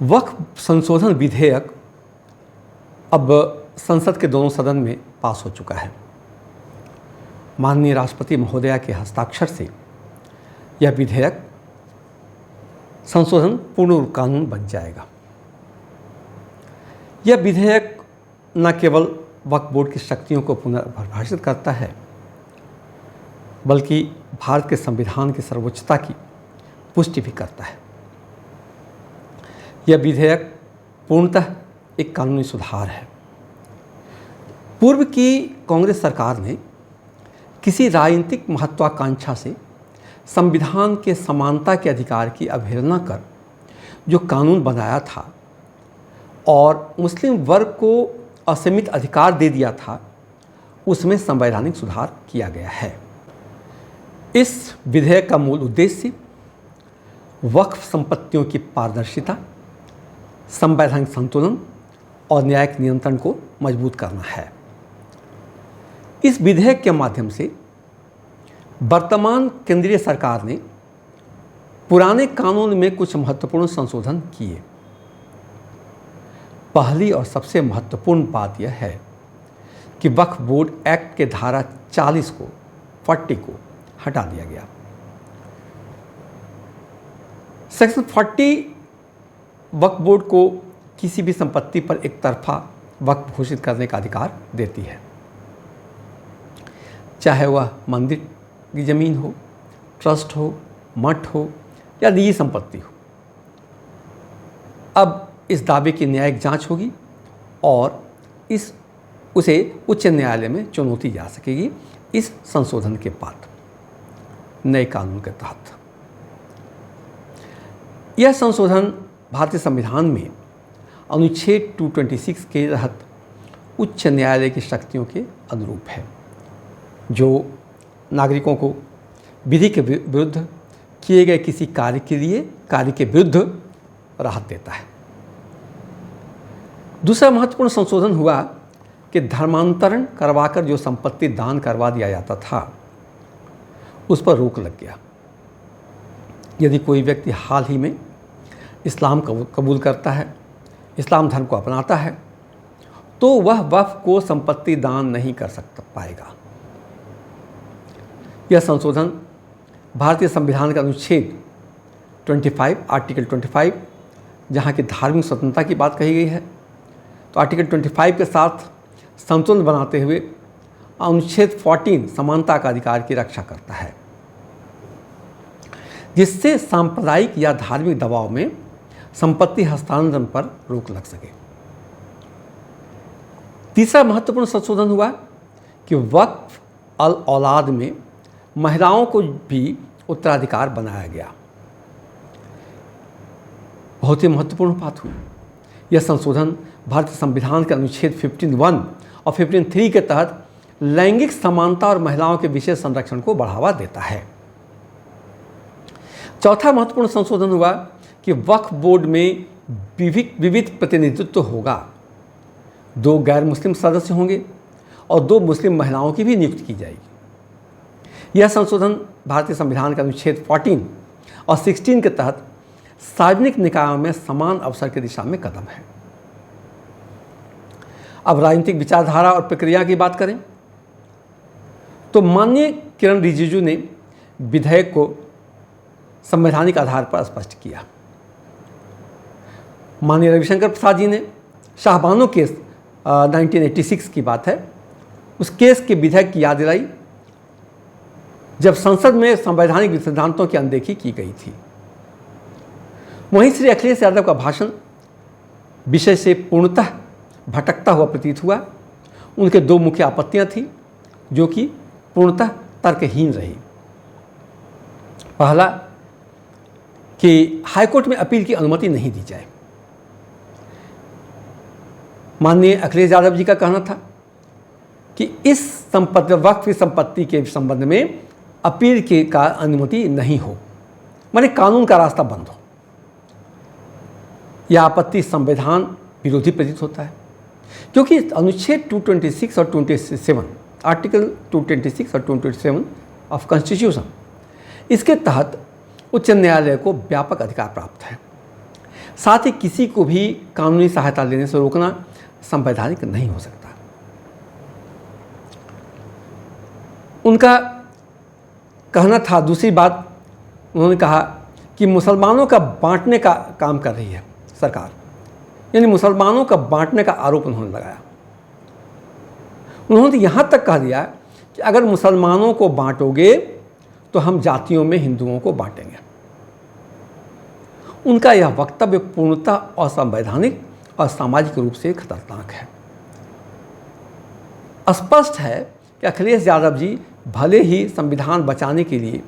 वक्फ संशोधन विधेयक अब संसद के दोनों सदन में पास हो चुका है। माननीय राष्ट्रपति महोदया के हस्ताक्षर से यह विधेयक संशोधन पूर्ण कानून बन जाएगा। यह विधेयक न केवल वक्फ बोर्ड की शक्तियों को पुनर्परिभाषित करता है, बल्कि भारत के संविधान की सर्वोच्चता की पुष्टि भी करता है। यह विधेयक पूर्णतः एक कानूनी सुधार है। पूर्व की कांग्रेस सरकार ने किसी राजनीतिक महत्वाकांक्षा से संविधान के समानता के अधिकार की अवहेलना कर जो कानून बनाया था और मुस्लिम वर्ग को असीमित अधिकार दे दिया था, उसमें संवैधानिक सुधार किया गया है। इस विधेयक का मूल उद्देश्य वक्फ संपत्तियों की पारदर्शिता, संवैधानिक संतुलन और न्यायिक नियंत्रण को मजबूत करना है। इस विधेयक के माध्यम से वर्तमान केंद्रीय सरकार ने पुराने कानून में कुछ महत्वपूर्ण संशोधन किए। पहली और सबसे महत्वपूर्ण बात यह है कि वक्फ बोर्ड एक्ट के धारा 40 को हटा दिया गया। सेक्शन 40 वक्फ बोर्ड को किसी भी संपत्ति पर एक तरफा वक्फ घोषित करने का अधिकार देती है, चाहे वह मंदिर की ज़मीन हो, ट्रस्ट हो, मठ हो या निजी संपत्ति हो। अब इस दावे की न्यायिक जांच होगी और उसे उच्च न्यायालय में चुनौती जा सकेगी इस संशोधन के बाद नए कानून के तहत। यह संशोधन भारतीय संविधान में अनुच्छेद 226 के तहत उच्च न्यायालय की शक्तियों के अनुरूप है, जो नागरिकों को विधि के विरुद्ध किए गए किसी कार्य के विरुद्ध राहत देता है। दूसरा महत्वपूर्ण संशोधन हुआ कि धर्मांतरण करवाकर जो संपत्ति दान करवा दिया जाता था, उस पर रोक लग गया। यदि कोई व्यक्ति हाल ही में इस्लाम कबूल करता है, इस्लाम धर्म को अपनाता है, तो वह वक्फ को संपत्ति दान नहीं कर पाएगा। यह संशोधन भारतीय संविधान का अनुच्छेद 25 आर्टिकल 25, जहाँ की धार्मिक स्वतंत्रता की बात कही गई है, तो आर्टिकल 25 के साथ संतुलन बनाते हुए अनुच्छेद 14 समानता का अधिकार की रक्षा करता है, जिससे सांप्रदायिक या धार्मिक दबाव में संपत्ति हस्तांतरण पर रोक लग सके। तीसरा महत्वपूर्ण संशोधन हुआ कि वक्फ अल औलाद में महिलाओं को भी उत्तराधिकार बनाया गया। बहुत ही महत्वपूर्ण बात हुई। यह संशोधन भारतीय संविधान के अनुच्छेद 15(1) और 15(3) के तहत लैंगिक समानता और महिलाओं के विशेष संरक्षण को बढ़ावा देता है। चौथा महत्वपूर्ण संशोधन हुआ कि वक्फ बोर्ड में विविध प्रतिनिधित्व होगा। 2 गैर मुस्लिम सदस्य होंगे और 2 मुस्लिम महिलाओं की भी नियुक्ति की जाएगी। यह संशोधन भारतीय संविधान के अनुच्छेद 14 और 16 के तहत सार्वजनिक निकायों में समान अवसर की दिशा में कदम है। अब राजनीतिक विचारधारा और प्रक्रिया की बात करें तो माननीय किरण रिजिजू ने विधेयक को संवैधानिक आधार पर स्पष्ट किया। माननीय रविशंकर प्रसाद जी ने शाहबानो केस 1986 की बात है, उस केस के विधेयक की याद दिलाई जब संसद में संवैधानिक सिद्धांतों की अनदेखी की गई थी। वहीं श्री अखिलेश यादव का भाषण विषय से पूर्णतः भटकता हुआ प्रतीत हुआ। उनके 2 मुख्य आपत्तियां थी जो कि पूर्णतः तर्कहीन रही। पहला कि हाईकोर्ट में अपील की अनुमति नहीं दी जाए। माननीय अखिलेश यादव जी का कहना था कि इस वक्फ की संपत्ति के संबंध में अपील की का अनुमति नहीं हो, माने कानून का रास्ता बंद हो। यह आपत्ति संविधान विरोधी प्रतीत होता है, क्योंकि अनुच्छेद 226 और 27 आर्टिकल 226 और 27 ऑफ कॉन्स्टिट्यूशन, इसके तहत उच्च न्यायालय को व्यापक अधिकार प्राप्त है। साथ ही किसी को भी कानूनी सहायता लेने से रोकना संवैधानिक नहीं हो सकता। उनका कहना था, दूसरी बात उन्होंने कहा कि मुसलमानों का बांटने का काम कर रही है सरकार, यानी मुसलमानों का बांटने का आरोप उन्होंने लगाया। उन्होंने यहाँ तक कह दिया कि अगर मुसलमानों को बांटोगे तो हम जातियों में हिंदुओं को बांटेंगे। उनका यह वक्तव्य पूर्णतः असंवैधानिक और सामाजिक रूप से खतरनाक है। स्पष्ट है कि अखिलेश यादव जी भले ही संविधान बचाने के लिए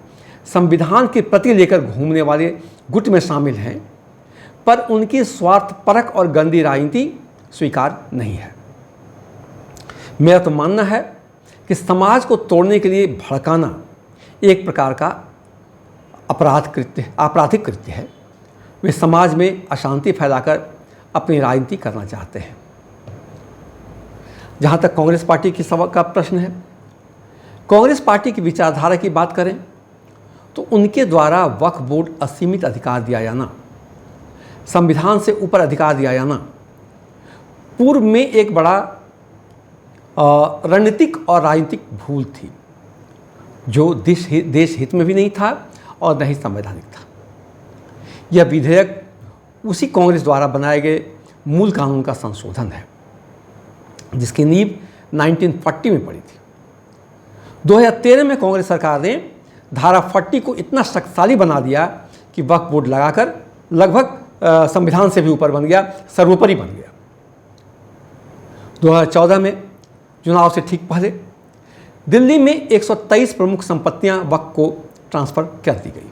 संविधान की प्रति लेकर घूमने वाले गुट में शामिल हैं, पर उनकी स्वार्थपरक और गंदी राजनीति स्वीकार नहीं है। मेरा तो मानना है कि समाज को तोड़ने के लिए भड़काना एक प्रकार का आपराधिक कृत्य है। वे समाज में अशांति फैलाकर अपनी राजनीति करना चाहते हैं। जहाँ तक कांग्रेस पार्टी की का प्रश्न है, कांग्रेस पार्टी की विचारधारा की बात करें तो उनके द्वारा वक्फ बोर्ड असीमित अधिकार दिया जाना, संविधान से ऊपर अधिकार दिया जाना पूर्व में एक बड़ा रणनीतिक और राजनीतिक भूल थी, जो देश हित में भी नहीं था और न ही संवैधानिक था। यह विधेयक उसी कांग्रेस द्वारा बनाए गए मूल कानून का संशोधन है, जिसकी नींव 1940 में पड़ी थी। 2013 में कांग्रेस सरकार ने धारा 40 को इतना शक्तिशाली बना दिया कि वक्फ बोर्ड लगाकर लगभग संविधान से भी ऊपर बन गया, सर्वोपरि बन गया। 2014 में चुनाव से ठीक पहले दिल्ली में 123 प्रमुख संपत्तियां वक्फ को ट्रांसफ़र कर दी गई।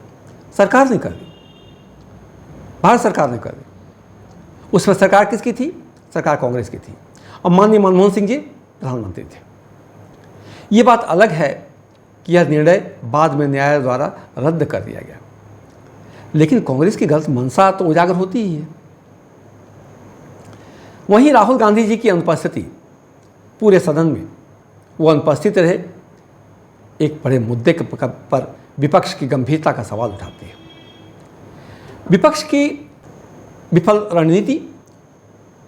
सरकार ने कर दी, भारत सरकार ने कर दी। उसमें सरकार किसकी थी? सरकार कांग्रेस की थी और माननीय मनमोहन सिंह जी प्रधानमंत्री थे। ये बात अलग है कि यह निर्णय बाद में न्यायालय द्वारा रद्द कर दिया गया, लेकिन कांग्रेस की गलत मंशा तो उजागर होती ही है। वहीं राहुल गांधी जी की अनुपस्थिति पूरे सदन में, वो अनुपस्थित रहे, एक बड़े मुद्दे पर विपक्ष की गंभीरता का सवाल उठाते हैं। विपक्ष की विफल रणनीति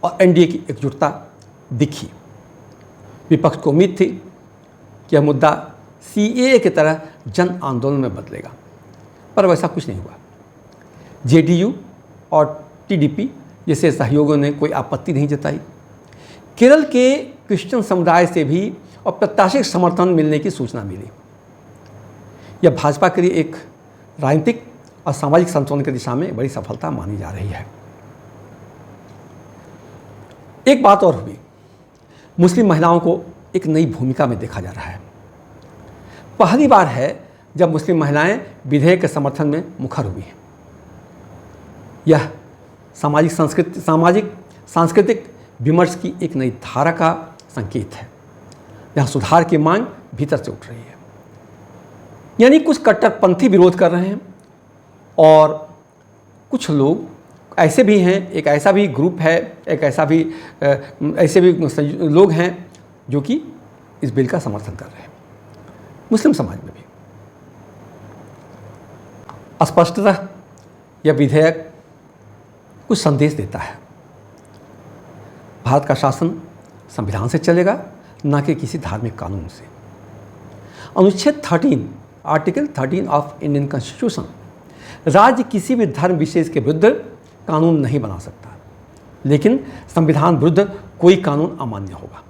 और एनडीए की एकजुटता दिखी। विपक्ष को उम्मीद थी कि यह मुद्दा सीएए की तरह जन आंदोलन में बदलेगा, पर वैसा कुछ नहीं हुआ। जेडीयू और टीडीपी जैसे सहयोगियों ने कोई आपत्ति नहीं जताई। केरल के क्रिश्चियन समुदाय से भी अप्रत्याशित समर्थन मिलने की सूचना मिली। यह भाजपा के लिए एक राजनीतिक और सामाजिक संतुलन की दिशा में बड़ी सफलता मानी जा रही है। एक बात और हुई, मुस्लिम महिलाओं को एक नई भूमिका में देखा जा रहा है। पहली बार है जब मुस्लिम महिलाएं विधेयक के समर्थन में मुखर हुई हैं। यह सामाजिक सांस्कृतिक विमर्श की एक नई धारा का संकेत है, जहाँ सुधार की मांग भीतर से उठ रही है। यानी कुछ कट्टरपंथी विरोध कर रहे हैं और कुछ लोग ऐसे भी हैं, एक ऐसा भी ग्रुप है, एक ऐसे भी लोग हैं जो कि इस बिल का समर्थन कर रहे हैं, मुस्लिम समाज में भी। स्पष्टतः यह विधेयक कुछ संदेश देता है। भारत का शासन संविधान से चलेगा, न कि किसी धार्मिक कानून से। अनुच्छेद 13 आर्टिकल 13 ऑफ इंडियन कॉन्स्टिट्यूशन राज्य किसी भी धर्म विशेष के विरुद्ध कानून नहीं बना सकता, लेकिन संविधान विरुद्ध कोई कानून अमान्य होगा।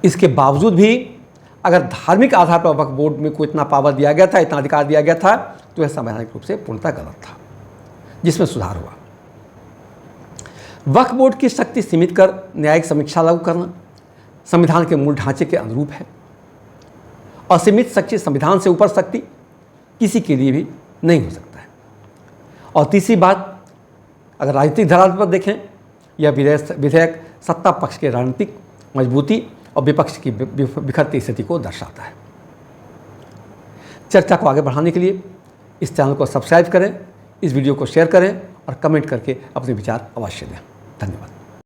इसके बावजूद भी अगर धार्मिक आधार पर वक्फ बोर्ड में कोई इतना पावर दिया गया था, इतना अधिकार दिया गया था, तो यह संवैधानिक रूप से पूर्णतः गलत था, जिसमें सुधार हुआ। वक्फ बोर्ड की शक्ति सीमित कर न्यायिक समीक्षा लागू करना संविधान के मूल ढांचे के अनुरूप है। असीमित शक्ति, संविधान से ऊपर शक्ति किसी के लिए भी नहीं हो सकता है। और तीसरी बात, अगर राजनीतिक धरातल पर देखें, यह विधेयक सत्ता पक्ष के राजनीतिक मजबूती और विपक्ष की बिखरती स्थिति को दर्शाता है। चर्चा को आगे बढ़ाने के लिए इस चैनल को सब्सक्राइब करें, इस वीडियो को शेयर करें और कमेंट करके अपने विचार अवश्य दें। धन्यवाद।